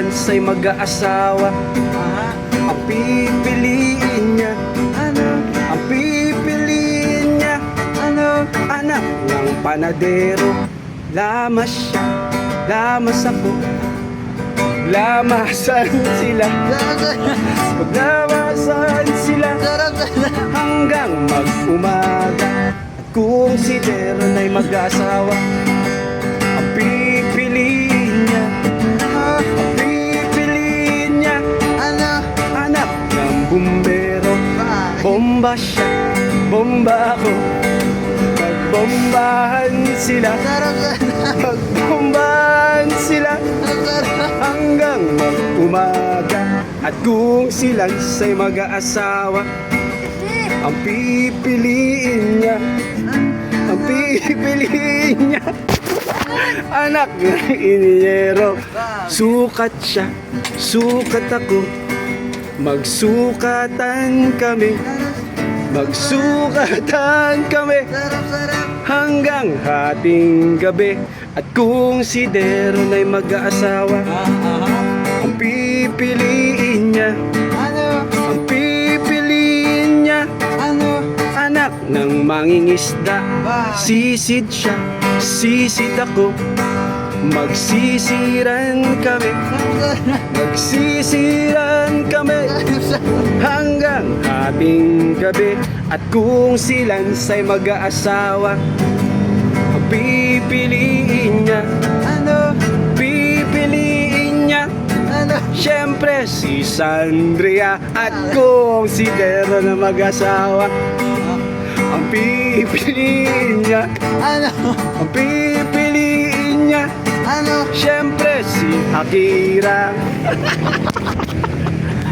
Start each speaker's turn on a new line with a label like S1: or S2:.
S1: sila'y mag-aasawa. Ang pipiliin niya, ang pipiliin niya, anak ng panadero. Lamas siya, lamas ako, lamasan sila, maglamasan sila hanggang mag-umaga. At kung si Deron ay mag-asawa, ang pipiliin niya, ang pipiliin niya, anak ng bumbero. Bomba siya, bomba ako, magbombahan sila, magbombahan sila hanggang mag-umaga. At kung sila'y mag-aasawa, ang pipiliin niya, ang pipiliin niya, anak ng iniyero. Sukat siya, sukat ako, magsukatan kami, magsukatan kami hanggang hating gabi. At kung si Deron ay mag-aasawa, ang pipiliin niya, ang pipiliin niya, anak ng mangingisda. Sisid siya, sisid ako, magsisiran kami, magsisiran kami hanggang hating gabi. At kung sila'y mag-aasawa, ang pipiliin niya, pipiliin niya, siyempre si Sandria. At kung si Deron na mag-asawa, ang pipiliin niya, ang pipiliin niya, siyempre si Akira.